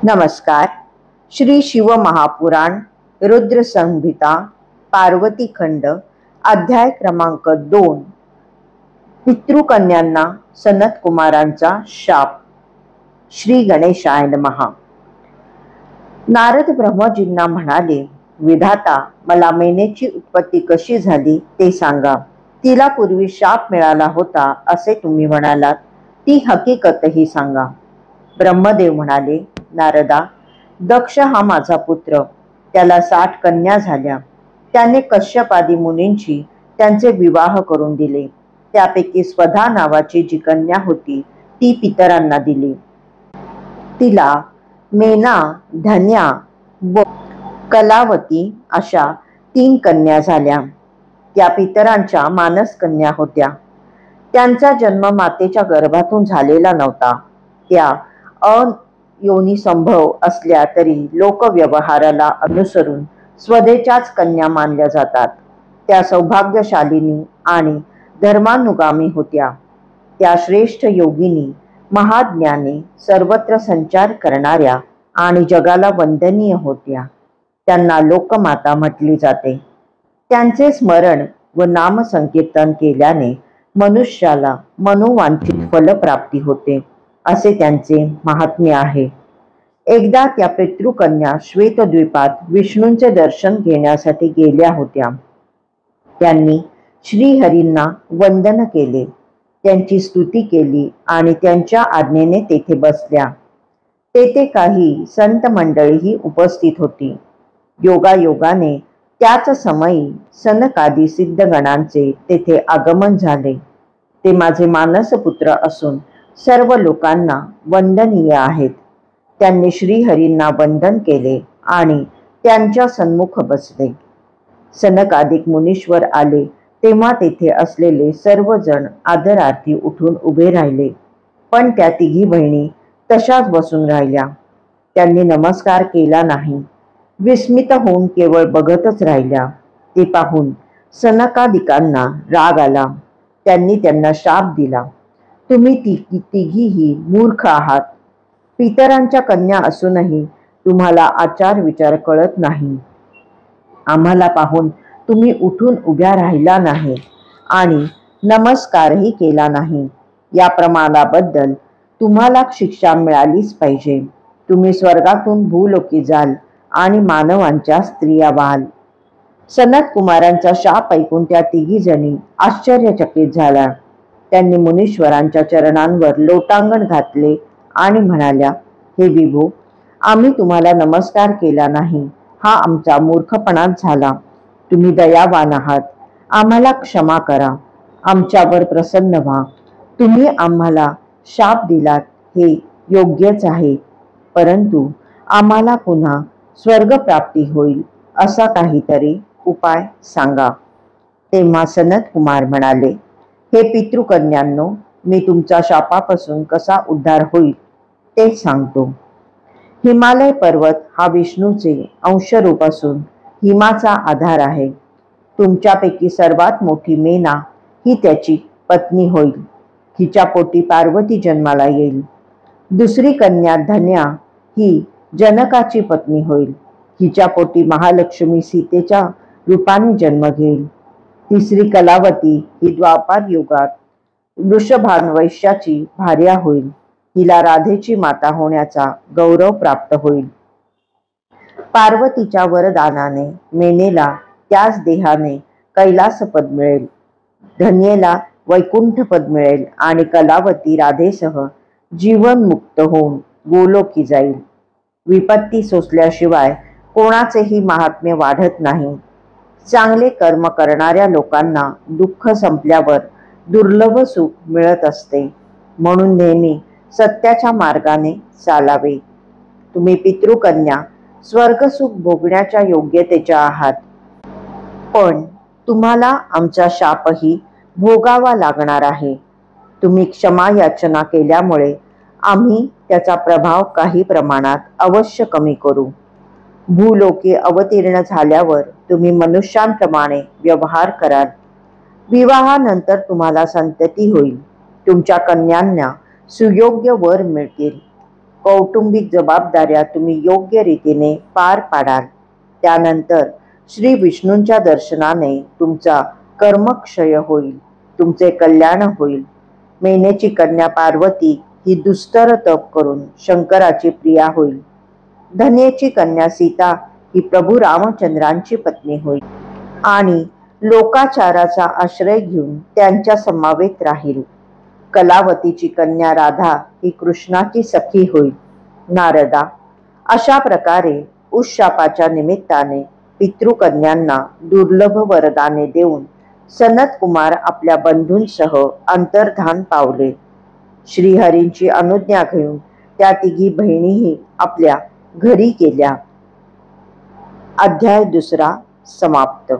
नमस्कार. श्री शिव महापुराण रुद्र संहिता पार्वती खंड अध्याय क्रमांक 2. पितृकन्यांना सनत कुमारांचा शाप. श्री गणेशाय नमः. नारद ब्रह्मजींना म्हणाले, विधाता, मला मेनेची उत्पत्ती कशी झाली ते सांगा. तिला पूर्वी शाप मिळाला होता असे तुम्ही म्हणालात, ती हकीकतही सांगा. ब्रह्मदेव म्हणाले, नारदा, दक्ष हा माझा पुत्र, त्याला 60 कन्या झाल्या. त्याने कश्यपादी मुनींची त्यांचे विवाह करून दिले. त्यापैकी स्वधा नावाची जी कन्या होती ती पितरांना दिली. तिला मेना, धन्या व कलावती अशा 3 कन्या झाल्या. त्या पितरांच्या मानस कन्या होत्या. त्यांचा जन्म मातेच्या गर्भातून झालेला नव्हता. त्या अयोनी संभव असल्या तरी लोकव्यवहाराला अनुसरून स्वदेच्याच कन्या मानल्या जातात. त्या सौभाग्यशालिनी आणि धर्मानुगामी होत्या. त्या श्रेष्ठ योगिनी, महाज्ञानी, सर्वत्र संचार करणाऱ्या आणि जगाला वंदनीय होत्या. त्यांना लोकमाता म्हटली जाते. त्यांचे स्मरण व नामसंकीर्तन केल्याने मनुष्याला मनोवांछित फलप्राप्ती होते असे त्यांचे महात्म्य आहे. एकदा त्या पितृकन्या श्वेतद्वीपात विष्णूंचे दर्शन घेण्यासाठी गेल्या होत्या. त्यांनी श्रीहरींना वंदन केले, त्यांची स्तुती केली आणि त्यांच्या आज्ञेने तेथे बसल्या. तेथे काही संत मंडळीही उपस्थित होती. योगायोगाने त्याच समयी सनकादी सिद्धगणांचे तेथे आगमन झाले. ते माझे मानसपुत्र असून सर्व लोकांना वंदनीय आहेत. त्यांनी श्रीहरींना वंदन केले आणि त्यांच्या सन्मुख बसले. सनकादिक मुनीश्वर आले तेव्हा तेथे असलेले सर्वजण आदरार्थी उठून उभे राहिले. पण त्या 3 बहिणी तशाच बसून राहिल्या. त्यांनी नमस्कार केला नाही. विस्मित होऊन केवळ बघतच राहिल्या. ते पाहून सनकादिकांना राग आला. त्यांनी त्यांना शाप दिला, तुम्ही तिघीही मूर्ख आहात. पितरांच्या कन्या असूनही तुम्हाला आचार विचार कळत नाही. आम्हाला पाहून तुम्ही उठून उभ्या राहिला नाही आणि नमस्कारही केला नाही. या प्रमाणाबद्दल तुम्हाला शिक्षा मिळालीच पाहिजे. तुम्ही स्वर्गातून भूलोकी जाल आणि मानवांच्या स्त्रिया व्हाल. सनत कुमारांचा शाप ऐकून त्या 3 जणी आश्चर्यचकित झाल्या. त्यांनी मुनीश्वरांच्या चरणांवर लोटांगण घातले आणि म्हणाल्या, हे विभू, आम्ही तुम्हाला नमस्कार केला नाही, हा आमचा मूर्खपणाच झाला. तुम्ही दयावान आहात, आम्हाला क्षमा करा, आमच्यावर प्रसन्न व्हा. तुम्ही आम्हाला शाप दिलात हे योग्यच आहे, परंतु आम्हाला पुन्हा स्वर्गप्राप्ती होईल असा काहीतरी उपाय सांगा. तेव्हा सनत कुमार म्हणाले, हे पितृकन्यांनो, मी तुमच्या शापापासून कसा उद्धार होईल ते सांगतो. हिमालय पर्वत हा विष्णूचे अंशरूप असून हिमाचा आधार आहे. तुमच्यापैकी सर्वात मोठी मेना ही त्याची पत्नी होईल. हिच्या पोटी पार्वती जन्माला येईल. दुसरी कन्या धन्या ही जनकाची पत्नी होईल. हिच्या पोटी महालक्ष्मी सीतेच्या रूपाने जन्म घेईल. तिसरी कलावती ही द्वापार युगात वृषभानवैश्याची भार्या होईल. हिला राधेची माता होण्याचा गौरव प्राप्त होईल. पार्वतीच्या वरदानाने मेनेला त्याच देहाने कैलासपद मिळेल. धन्येला वैकुंठपद मिळेल आणि कलावती राधेसह जीवनमुक्त होऊन गोलोकी जाईल. विपत्ती सोसल्याशिवाय कोणाचेही महात्म्य वाढत नाही. चांगले कर्म करणाऱ्या लोकांना दुःख संपल्यावर दुर्लभ सुख मिळत असते. म्हणून नेहमी सत्याच्या मार्गाने चालावे. तुम्ही पितृकन्या स्वर्गसुख भोगण्याच्या योग्यतेच्या आहात, पण तुम्हाला आमचा शापही भोगावा लागणार आहे. तुम्ही क्षमा याचना केल्यामुळे आम्ही त्याचा प्रभाव काही प्रमाणात अवश्य कमी करू. भूलोकी अवतीर्ण झाल्यावर तुम्ही मनुष्यांप्रमाणे व्यवहार कराल. विवाहानंतर तुम्हाला संतती होईल. तुमच्या कन्यांना सुयोग्य वर मिळतील. कौटुंबिक जबाबदाऱ्या तुम्ही योग्य रीतीने पार पाडाल. त्यानंतर श्री विष्णूंच्या दर्शनाने तुमचा कर्मक्षय होईल, तुमचे कल्याण होईल. मेनेची कन्या पार्वती ही दुस्तर तप करून शंकराची प्रिया होईल. धन्येची कन्या सीता ही प्रभू रामचंद्रांची पत्नी होईल आणि लोकाचाराचा आश्रय घेऊन त्यांच्या समवेत राहील. कलावतीची कन्या राधा ही कृष्णाची सखी होईल. नारदा, अशा प्रकारे उशापाच्या निमित्ताने पितृकन्यांना दुर्लभ वरदाने देऊन सनत कुमार आपल्या बंधूंसह अंतर्धान पावले. श्रीहरींची अनुज्ञा घेऊन त्या तिघी बहिणीही आपल्या घरी गेल्या. अध्याय 2 समाप्त.